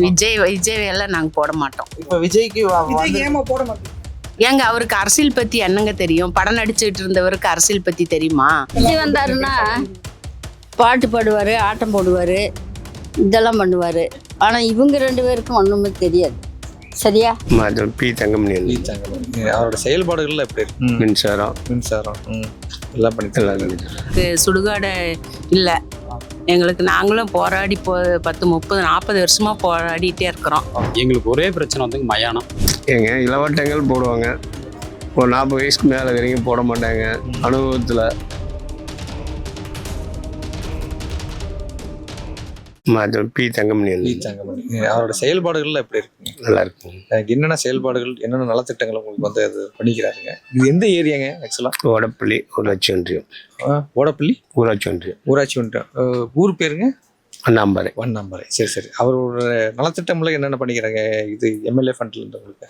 விஜய் எல்லாம் நாங்க போட மாட்டோம். இப்ப விஜய்க்கு ஏமா போட மாட்டோம்? ஏங்க அவருக்கு அரசியல் பத்தி என்னங்க தெரியும்? படம் நடிச்சுட்டு இருந்தவருக்கு அரசியல் பத்தி தெரியுமா? விஜய் வந்தாருன்னா பாட்டு பாடுவார், ஆட்டம் போடுவார், இதெல்லாம் பண்ணுவார். ஆனால் இவங்க ரெண்டு பேருக்கும் ஒன்றுமே தெரியாது. சரியா? பி தங்கமணி அவரோட செயல்பாடுகள்ல எப்படி இருக்கு? மின்சாரம் எல்லாம் பண்ணி சுடுகாடு இல்லை எங்களுக்கு. நாங்களும் போராடி 10, 30, 40 வருஷமா போராடிட்டே இருக்கிறோம். எங்களுக்கு ஒரே பிரச்சனை வந்து மயானம். ஏங்க இளவட்டங்கள் போடுவாங்க, ஒரு 40 வயசுக்கு மேலே வரைக்கும் போட மாட்டாங்க. அனுபவத்தில் பி தங்கமணி அவரோட செயல்பாடுகள்ல எப்படி இருக்கு? நல்லா இருக்கும். எனக்கு என்னென்ன செயல்பாடுகள், என்னென்ன நலத்திட்டங்கள் உங்களுக்கு வந்து அது பண்ணிக்கிறாருங்க? இது எந்த ஏரியாங்க ஆக்சுவலா? ஓடப்பள்ளி ஊராட்சி ஒன்றியம். ஓடப்பள்ளி ஊராட்சி ஒன்றியம். ஊராட்சி ஒன்றியம். ஊர் பேருங்க? வண்ணாம்பரை. சரி. அவரோட நலத்திட்டம்ல என்னென்ன பண்ணிக்கிறாங்க? இது எம்எல்ஏ ஃபண்ட்ல இருந்து உங்களுக்கு?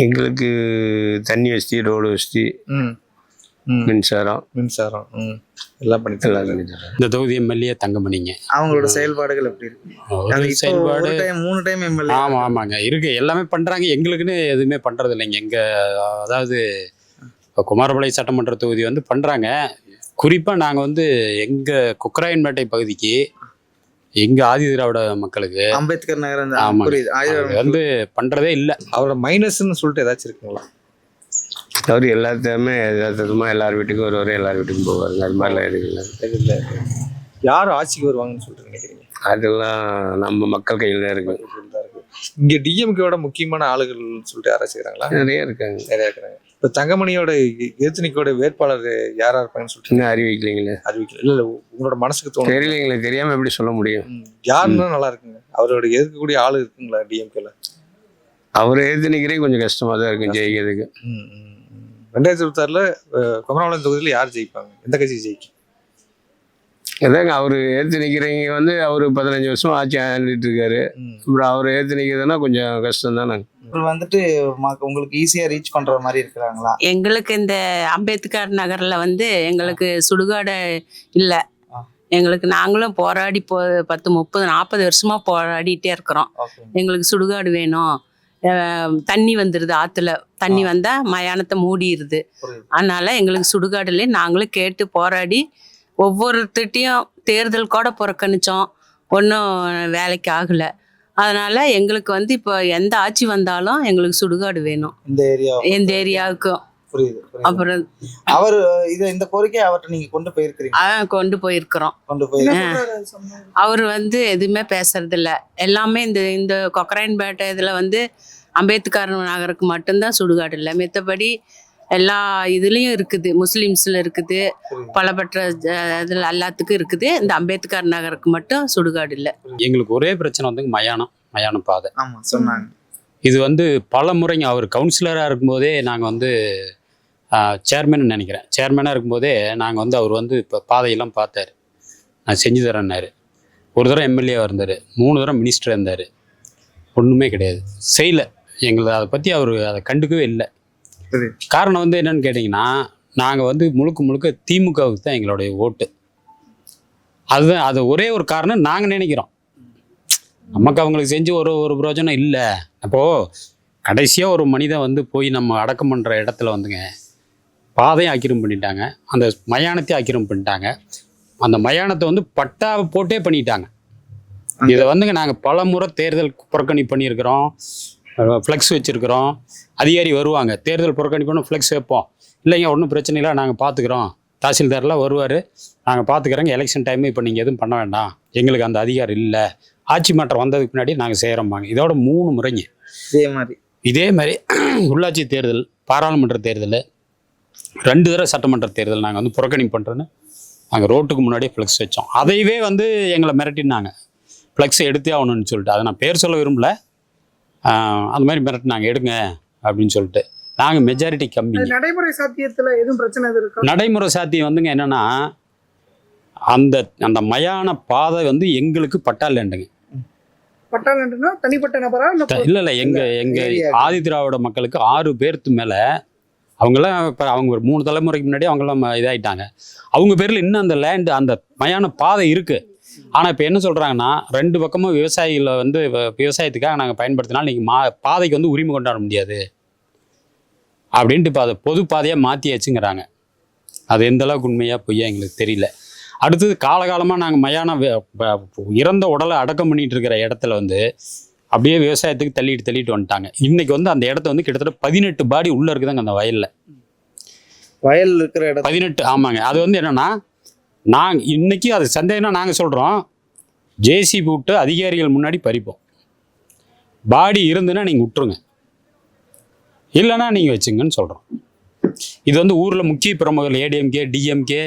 எங்களுக்கு தண்ணி வசதி, ரோடு வசதி, மின்சாரம் எல்லாம் பண்ணி இந்த தொகுதி எம்எல்ஏ தங்கமணிங்க. அவங்களோட செயல்பாடுகள் எப்படி இருக்கு? செயல்பாடு 3 டைம் எம்எல்ஏ. ஆமாங்க இருக்கு, எல்லாமே பண்றாங்க. எங்களுக்குன்னு எதுவுமே பண்றது இல்லைங்க. எங்க அதாவது குமாரபாளையம் சட்டமன்ற தொகுதி வந்து பண்றாங்க. குறிப்பா நாங்க வந்து எங்க குக்கராயன்பேட்டை பகுதிக்கு, எங்க ஆதி திராவிட மக்களுக்கு அம்பேத்கர் நகர் வந்து பண்றதே இல்லை. அவரோட மைனஸ்ன்னு சொல்லிட்டு ஏதாச்சும் இருக்குங்களா? அவர் எல்லாத்தையுமே யதார்த்தமா எல்லார் வீட்டுக்கும் வருவார், எல்லார் வீட்டுக்கும் போவாருங்க. அது மாதிரிலாம் இருக்குல்ல. யார் ஆட்சிக்கு வருவாங்கன்னு சொல்லிட்டு நினைக்கிறீங்க? அதெல்லாம் நம்ம மக்கள் கையில் தான் இருக்கு. இங்க டிஎம்கேவோட முக்கியமான ஆளுகள் சொல்லிட்டு யாராச்சும் இருக்கிறாங்களா? நிறைய இருக்காங்க. இப்போ தங்கமணியோட எதிர்த்தணிக்கோட வேட்பாளர் யாரா இருப்பாங்கன்னு சொல்லிட்டு இன்னும் அறிவிக்கல. இல்ல உங்களோட மனசுக்கு தோணும்? தெரியலைங்களே, தெரியாம எப்படி சொல்ல முடியும்? யாருன்னா நல்லா இருக்குங்க? அவரோட எதிர்க்கக்கூடிய ஆளு இருக்குங்களா டிஎம்கேல? அவரை எதிர்த்து நிற்கிறே கொஞ்சம் கஷ்டமா தான் இருக்கும் ஜெயிக்கிறதுக்கு. 2026ல குமரபாளையம் தொகுதியில் யார் ஜெயிப்பாங்க? எந்த கட்சி ஜெயிக்கும்? அதாங்க அவர் ஏற்று நிற்கிறீங்க வந்து அவர் 15 வருஷம் ஆட்சி ஆண்டுட்டு இருக்காரு. அப்புறம் அவர் ஏற்று நிற்கிறதுனா கொஞ்சம் கஷ்டம் தானே. வந்துட்டு உங்களுக்கு ஈஸியா ரீச் பண்ற மாதிரி இருக்கிறாங்களா? எங்களுக்கு இந்த அம்பேத்கர் நகர்ல வந்து எங்களுக்கு சுடுகாடு இல்லை. எங்களுக்கு நாங்களும் போராடி 10, 30, 40 வருஷமா போராடிட்டே இருக்கிறோம். எங்களுக்கு சுடுகாடு வேணும். தண்ணி வந்துடுது, ஆற்றுல தண்ணி வந்தால் மயானத்தை மூடிடுது. அதனால எங்களுக்கு சுடுகாடுல நாங்களும் கேட்டு போராடி ஒவ்வொருத்திட்டையும் தேர்தல் கூட புறக்கணித்தோம். ஒன்றும் வேலைக்கு ஆகலை. அதனால எங்களுக்கு வந்து இப்போ எந்த ஆட்சி வந்தாலும் எங்களுக்கு சுடுகாடு வேணும் எந்த ஏரியாவுக்கும். அப்புறம் அவர் இந்த கோரிக்கை அவர்கிட்ட நீங்க கொண்டு போயிருக்கிறீங்க? கொண்டு போயிருக்கிறோம். அவர் வந்து எதுவுமே பேசுறது இல்லை. எல்லாமே இந்த கொக்கராயன்பேட்டை இதில் வந்து அம்பேத்கர் நகருக்கு மட்டும்தான் சுடுகாடு இல்லை. மற்றபடி எல்லா இதுலேயும் இருக்குது. முஸ்லீம்ஸில் இருக்குது, பலப்பட்ட இதில் எல்லாத்துக்கும் இருக்குது. இந்த அம்பேத்கர் நகருக்கு மட்டும் சுடுகாடு இல்லை. எங்களுக்கு ஒரே பிரச்சனை வந்து மயான பாதை. ஆமாம் சொன்னாங்க. இது வந்து பல முறைங்க அவர் கவுன்சிலராக இருக்கும்போதே நாங்கள் வந்து சேர்மன் நினைக்கிறேன், சேர்மனாக இருக்கும்போதே நாங்கள் வந்து அவர் வந்து இப்போ பாதையெல்லாம் பார்த்தாரு, நான் செஞ்சு தரேன்னாரு. ஒரு தடவை எம்எல்ஏ இருந்தார், 3 தடவை மினிஸ்டர் இருந்தார். ஒன்றுமே கிடையாது, செய்யலை. எங்களை அதை பற்றி அவர் அதை கண்டுக்கவே இல்லை. காரணம் வந்து என்னன்னு கேட்டிங்கன்னா, நாங்கள் வந்து முழுக்க திமுகவுக்கு தான் எங்களுடைய ஓட்டு. அதுதான் அது ஒரே ஒரு காரணம் நாங்கள் நினைக்கிறோம். நமக்கு அவங்களுக்கு செஞ்சு ஒரு பிரயோஜனம் இல்லை. அப்போது கடைசியாக ஒரு மனிதன் வந்து போய் நம்ம அடக்கம் பண்ணுற இடத்துல வந்துங்க பாதையும் ஆக்கிரம் பண்ணிட்டாங்க, அந்த மயானத்தையும் ஆக்கிரம் பண்ணிட்டாங்க. அந்த மயானத்தை வந்து பட்டாவை போட்டே பண்ணிட்டாங்க. இதை வந்துங்க நாங்கள் பல முறை தேர்தல் புறக்கணிப்பு பண்ணியிருக்கிறோம், ஃப்ளெக்ஸ் வச்சுருக்கிறோம். அதிகாரி வருவாங்க, தேர்தல் புறக்கணிப்புன்னு ஃப்ளெக்ஸ் வைப்போம். இல்லைங்க ஒன்றும் பிரச்சனை இல்லை, நாங்கள் பார்த்துக்குறோம். தாசில்தார்லாம் வருவார், நாங்கள் பார்த்துக்குறோங்க, எலெக்ஷன் டைமு இப்போ நீங்கள் எதுவும் பண்ண வேண்டாம், எங்களுக்கு அந்த அதிகாரம் இல்லை, ஆட்சி மாற்றம் வந்ததுக்கு முன்னாடி நாங்கள் செய்கிறோம்பாங்க. இதோட 3 முறைங்க இதே மாதிரி உள்ளாட்சி தேர்தல், பாராளுமன்ற தேர்தல், 2 தடவை சட்டமன்ற தேர்தல் நாங்கள் வந்து புறக்கணிப்பு பண்ணுறோன்னு நாங்கள் ரோட்டுக்கு முன்னாடியே ஃப்ளெக்ஸ் வச்சோம். அதையவே வந்து எங்களை மிரட்டினாங்க, ஃப்ளெக்ஸை எடுத்தே ஆகணும்னு சொல்லிட்டு. அதை நான் பேர் சொல்ல விரும்பல, அந்த மாதிரி மிரட்டினாங்க எடுங்க அப்படின்னு சொல்லிட்டு. நாங்கள் மெஜாரிட்டி கம்மி. நடைமுறை சாத்தியத்தில் எதுவும் பிரச்சனை இருக்கா? நடைமுறை சாத்தியம் வந்துங்க என்னன்னா, அந்த மயான பாதை வந்து எங்களுக்கு பட்டாலேண்டுங்க. பட்டாலேண்டுனா தனிப்பட்ட நபரா? இல்லை எங்க ஆதி திராவிட மக்களுக்கு 6 பேருக்கு மேலே அவங்கெல்லாம் இப்போ அவங்க ஒரு 3 தலைமுறைக்கு முன்னாடி அவங்கெல்லாம் இதாகிட்டாங்க. அவங்க பேரில் இன்னும் அந்த லேண்டு, அந்த மயான பாதை இருக்குது. ஆனால் இப்போ என்ன சொல்கிறாங்கன்னா 2 பக்கமும் விவசாயிகளை வந்து விவசாயத்துக்காக நாங்கள் பயன்படுத்தினாலும் நீங்கள் பாதைக்கு வந்து உரிமை கொண்டாட முடியாது அப்படின்ட்டு இப்போ அதை பொது பாதையாக மாற்றியாச்சுங்கிறாங்க. அது எந்த அளவுக்கு உண்மையாக பொய்யா எங்களுக்கு தெரியல. அடுத்தது காலகாலமாக நாங்கள் மயானம் இறந்த உடலை அடக்கம் பண்ணிட்டு இருக்கிற இடத்துல வந்து அப்படியே விவசாயத்துக்கு தள்ளிட்டு வந்துட்டாங்க. இன்னைக்கு வந்து அந்த இடத்த வந்து கிட்டத்தட்ட 18 பாடி உள்ளே இருக்குதாங்க அந்த வயல் இருக்கிற இடம் 18. ஆமாங்க. அது வந்து என்னென்னா நாங்கள் இன்னைக்கு அது சந்தேகம்னா நாங்கள் சொல்கிறோம் ஜேசிபி விட்டு அதிகாரிகள் முன்னாடி பறிப்போம். பாடி இருந்துன்னா நீங்கள் விட்டுருங்க, இல்லைன்னா நீங்கள் வச்சுங்கன்னு சொல்கிறோம். இது வந்து ஊரில் முக்கிய பிரமுகர்கள் ஏடிஎம்கே, டிஎம்கே,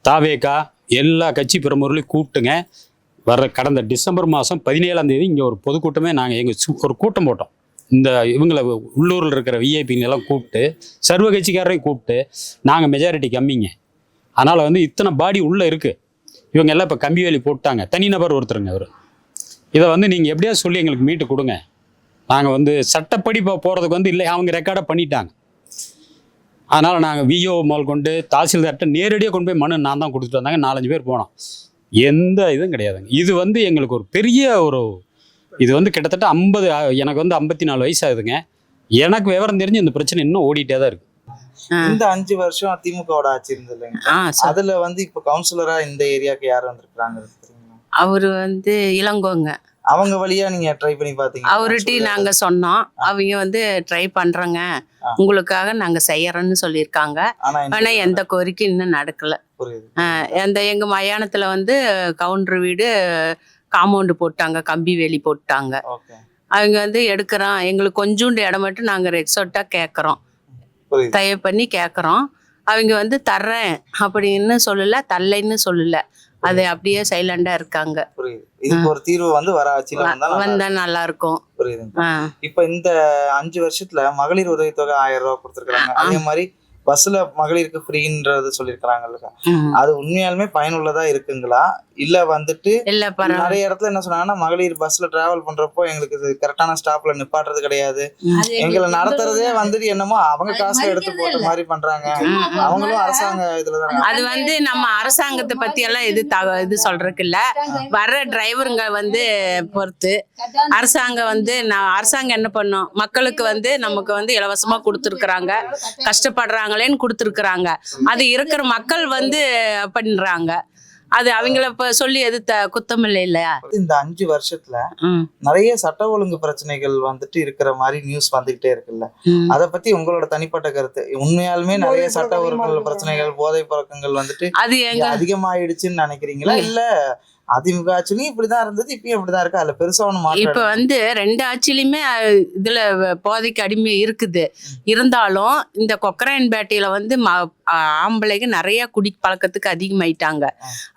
தாவேகா எல்லா கட்சி பிரமுகர்களையும் கூப்பிட்டுங்க. கடந்த டிசம்பர் மாதம் 17ஆம் தேதி இங்கே ஒரு பொதுக்கூட்டமே நாங்கள் ஒரு கூட்டம் போட்டோம். இந்த இவங்களை உள்ளூரில் இருக்கிற விஐபிங்களெல்லாம் கூப்பிட்டு சர்வ கட்சிக்காரரையும் கூப்பிட்டு நாங்கள் மெஜாரிட்டி கம்மிங்க, அதனால் வந்து இத்தனை பாடி உள்ளே இருக்குது, இவங்க எல்லாம் இப்போ கம்பி வேலி போட்டாங்க, தனிநபர் ஒருத்தருங்க அவர், இதை வந்து நீங்கள் எப்படியா சொல்லி எங்களுக்கு மீட்டு கொடுங்க. நாங்கள் வந்து சட்டப்படி போகிறதுக்கு வந்து இல்லை, அவங்க ரெக்கார்டாக பண்ணிட்டாங்க. அதனால் நாங்கள் விஓ முதல் கொண்டு தாசில்தார்கிட்ட நேரடியாக கொண்டு போய் மனு நான் தான் கொடுத்துட்டு வந்தாங்க. 4-5 பேர் போனோம், எந்த இதுவும் கிடையாதுங்க. இது வந்து எங்களுக்கு ஒரு பெரிய இது வந்து கிட்டத்தட்ட 50, எனக்கு வந்து 54 வயசு ஆகுதுங்க. எனக்கு விவரம் தெரிஞ்சு இந்த பிரச்சனை இன்னும் ஓடிட்டே தான் இருக்கு. இந்த 5 வருஷம் திமுகவோட ஆட்சி இருந்தது இல்லைங்க, அதுல வந்து இப்ப கவுன்சிலரா இந்த ஏரியாக்கு யார் வந்திருக்காங்க? அவரு வந்து இளங்கோங்க. அவங்க வழியா நீங்க ட்ரை பண்ணி பாத்தீங்க? அவர்கிட்ட நாங்க சொன்னோம், அவங்க வந்து ட்ரை பண்றோங்க, உங்களுக்காக நாங்க செய்யறோம்னு சொல்லியிருக்காங்க. ஆனா எந்த கோரிக்கை இன்னும் நடக்கல. எங்க மயானத்துல வந்து கவுண்டர் வீடு காம்பவுண்டு போட்டாங்க, கம்பி வேலி போட்டாங்க. அவங்க வந்து எடுக்கிறோம், எங்களுக்கு கொஞ்சோண்டு இடம் மட்டும் நாங்க ரெக்ஸோட்டா கேட்கறோம், தயவு பண்ணி கேட்கறோம். அவங்க வந்து தர்றேன் அப்படின்னு சொல்லல, தரலைன்னு சொல்லல, அது அப்படியே சைலண்டா இருக்காங்க. இதுக்கு ஒரு தீர்வு வந்து வந்தா நல்லா இருக்கும். இப்ப இந்த 5 வருஷத்துல மகளிர் உதவித்தொகை 1000 ரூபாய் கொடுத்துருக்காங்க. அதே மாதிரி பஸ்ல மகளிருக்கு ஃப்ரீன்றது சொல்லிருக்காங்கல்ல, அது உண்மையாலுமே பயனுள்ளதா இருக்குங்களா? இல்ல வந்துட்டு நிறைய இடத்துல என்ன சொன்னாங்கன்னா, மகளிர் பஸ்ல டிராவல் பண்றப்போ எங்களுக்கு கரெக்டான ஸ்டாப்ல நிப்பாட்டுறது கிடையாது, எங்களை நடத்துறதே வந்துட்டு என்னமோ அவங்க காசு எடுத்து போட்ட மாதிரி பண்றாங்க. அவங்களும் அரசாங்க இதுலதான். அது வந்து நம்ம அரசாங்கத்தை பத்தி எல்லாம் இது சொல்றதுக்கு இல்ல, வர்ற டிரைவருங்க வந்து பொறுத்து அரசாங்கம் என்ன பண்ணும், மக்களுக்கு வந்து நமக்கு வந்து இலவசமா கொடுத்துருக்குறாங்க, கஷ்டப்படுறாங்களேன்னு கொடுத்துருக்குறாங்க. அது இருக்கிற மக்கள் வந்து பண்றாங்க, அது அவங்கள இப்ப சொல்லி எது குத்தம் இல்லை இல்லையா? இந்த 5 வருஷத்துல நிறைய சட்ட ஒழுங்கு பிரச்சனைகள் வந்துட்டு இருக்கிற மாதிரி நியூஸ் வந்துகிட்டே இருக்குல்ல, அத பத்தி உங்களோட தனிப்பட்ட கருத்து? உண்மையாலுமே நிறைய சட்ட ஒழுங்கு பிரச்சனைகள், போதை பழக்கங்கள் வந்துட்டு அது அதிகமாயிடுச்சுன்னு நினைக்கிறீங்களா? இல்ல அதிமுக ஆட்சிலையும் இப்படிதான் இருந்தது, இப்பயும் இப்படிதான் இருக்கு, அதுல பெருசா ஒண்ணு மாற்றம்? இப்ப வந்து 2 ஆட்சியிலுமே இதுல போதைக்கு அடிமை இருக்குது. இருந்தாலும் இந்த கொக்கராயன்பேட்டையில வந்து ஆம்பளைக்கு நிறைய குடி பழக்கத்துக்கு அதிகமாயிட்டாங்க.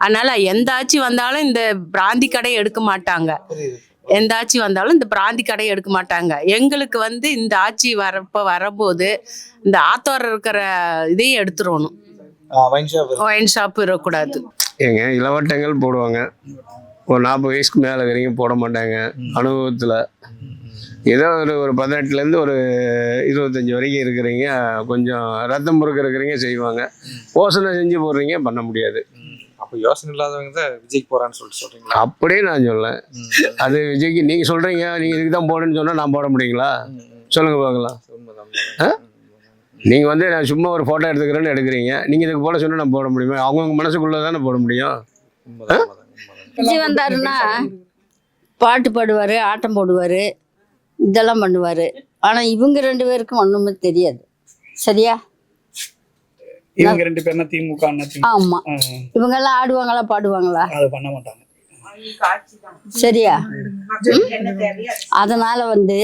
அதனால எந்த ஆட்சி வந்தாலும் இந்த பிராந்தி கடை எடுக்க மாட்டாங்க, எந்த ஆட்சி வந்தாலும் இந்த பிராந்தி கடை எடுக்க மாட்டாங்க. எங்களுக்கு வந்து இந்த ஆட்சி வரும்போது இந்த ஆத்தோர இருக்கிற இதையும் எடுத்துடணும், ஒயின் ஷாப் இருக்கக்கூடாது. ஏங்க இளவட்டங்கள் போடுவாங்க, ஒரு 40 வயசுக்கு மேலே வரைக்கும் போட மாட்டாங்க. அனுபவத்தில் ஏதோ ஒரு 18லேருந்து ஒரு 25 வரைக்கும் இருக்கிறீங்க, கொஞ்சம் ரத்தம் முறுக்க இருக்கிறீங்க செய்வாங்க. யோசனை செஞ்சு போடுறீங்க, பண்ண முடியாது. அப்போ யோசனை இல்லாதவங்க தான் விஜய்க்கு போகிறான்னு சொல்கிறீங்களா? அப்படியே நான் சொல்லேன். அது விஜய்க்கு நீங்கள் சொல்கிறீங்க, நீங்கள் இதுக்கு தான் போடுன்னு சொன்னால் நான் போட முடியுங்களா? சொல்லுங்கள் பார்க்கலாம். நீங்கள் வந்து நான் சும்மா ஒரு ஃபோட்டோ எடுத்துக்கிறேன்னு எடுக்கிறீங்க, நீங்கள் இதுக்கு போட சொன்னால் நான் போட முடியுமா? அவங்கவுங்க மனசுக்குள்ளே தானே போட முடியும். விஜய் வந்தாருன்னா பாட்டு பாடுவார், ஆட்டம் போடுவார், இதெல்லாம் பண்ணுவார். ஆனால் இவங்க 2 பேருக்கும் ஒன்றுமே தெரியாது. சரியா? இவங்க 2 பேர்னா திமுக. ஆமா, இவங்கெல்லாம் ஆடுவாங்களா பாடுவாங்களா? அது பண்ண மாட்டாங்க. சரியா? அதனால வந்து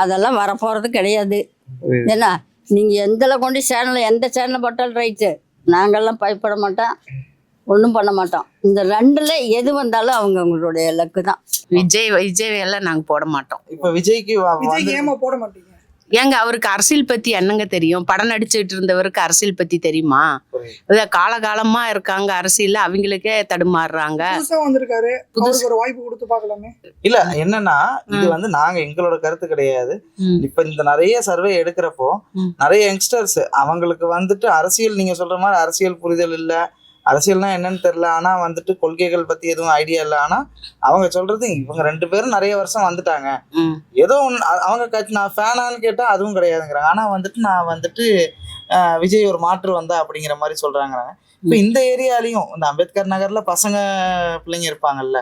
அதெல்லாம் வரப்போறது கிடையாது. ஏன்னா நீங்க எந்த சேனல்ல போட்டாலும் ரைட்டு, நாங்கெல்லாம் பயப்பட மாட்டோம், ஒன்றும் பண்ண மாட்டோம். இந்த 2ல எது வந்தாலும் அவங்களுடைய லக்கு தான். விஜய் எல்லாம் நாங்க போட மாட்டோம். இப்ப விஜய்க்கு ஏமா போட மாட்டீங்க? ஏங்க அவருக்கு அரசியல் பத்தி என்னங்க தெரியும்? படம் நடிச்சுட்டு இருந்தவருக்கு அரசியல் பத்தி தெரியுமா? காலகாலமா இருக்காங்க அரசியல்ல, அவங்களுக்கே தடுமாறுறாங்க. ஒரு வாய்ப்பு கொடுத்து பார்க்கலாமே. இல்ல என்னன்னா, இது வந்து நாங்க எங்களோட கருத்து கிடையாது. இப்ப இந்த நிறைய சர்வே எடுக்கிறப்போ நிறைய யங்ஸ்டர்ஸ் அவங்களுக்கு வந்துட்டு அரசியல், நீங்க சொல்ற மாதிரி அரசியல் புரிதல் இல்ல, அரசியல்னா என்னன்னு தெரியல, ஆனா வந்துட்டு கொள்கைகள் பத்தி எதுவும் ஐடியா இல்லை. ஆனா அவங்க சொல்றது இவங்க 2 பேரும் நிறைய வருஷம் வந்துட்டாங்க, ஏதோ ஒன்று அவங்க கட்சி நான் ஃபேனான்னு கேட்டா அதுவும் கிடையாதுங்கிறாங்க. ஆனா வந்துட்டு நான் வந்துட்டு விஜய் ஒரு மாற்று வந்தா அப்படிங்கிற மாதிரி சொல்றாங்க. இப்போ இந்த ஏரியாலையும் இந்த அம்பேத்கர் நகர்ல பசங்க பிள்ளைங்க இருப்பாங்கல்ல,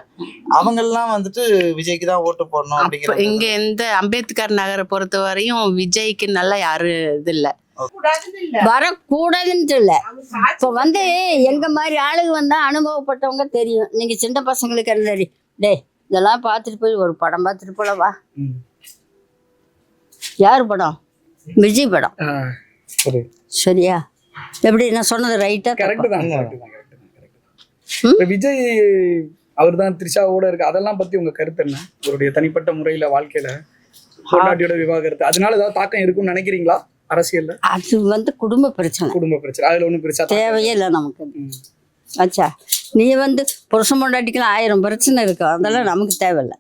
அவங்கெல்லாம் வந்துட்டு விஜய்க்கு தான் ஓட்டு போடணும் அப்படிங்கிற. இங்க இந்த அம்பேத்கர் நகரை பொறுத்த வரையும் விஜய்க்கு நல்லா யாரும் இது இல்லை, வரக்கூடாதுன்ட்டு இல்லை. இப்போ வந்து எங்க மாதிரி ஆளுங்க வந்தா அனுபவப்பட்டவங்க தெரியும். நீங்க சின்ன பசங்களுக்கு என்ன டே இதெல்லாம் பார்த்துட்டு போய் ஒரு படம் பார்த்துட்டு போலவா. யார் படம்? விஜய் படம். சரியா? எப்படி நான் சொன்னது ரைட்டா? கரெக்ட் தான். விஜய் அவர் தான் த்ரிஷாவோட இருக்கு, அதெல்லாம் பத்தி உங்க கருத்து என்ன? அவருடைய தனிப்பட்ட முறையில வாழ்க்கையில பொண்டாட்டியோட விவாகரத்து, அதனால ஏதாவது தாக்கம் இருக்கும்னு நினைக்கிறீங்களா அரசியல்ல? அது வந்து குடும்ப பிரச்சனை, அதுல ஒண்ணும் பிரச்சனை தேவையே இல்லை நமக்கு. ஆச்சா, நீ வந்து புருஷன் பொண்டாட்டிக்கெல்லாம் 1000 பிரச்சனை இருக்கும், அதெல்லாம் நமக்கு தேவையில்லை.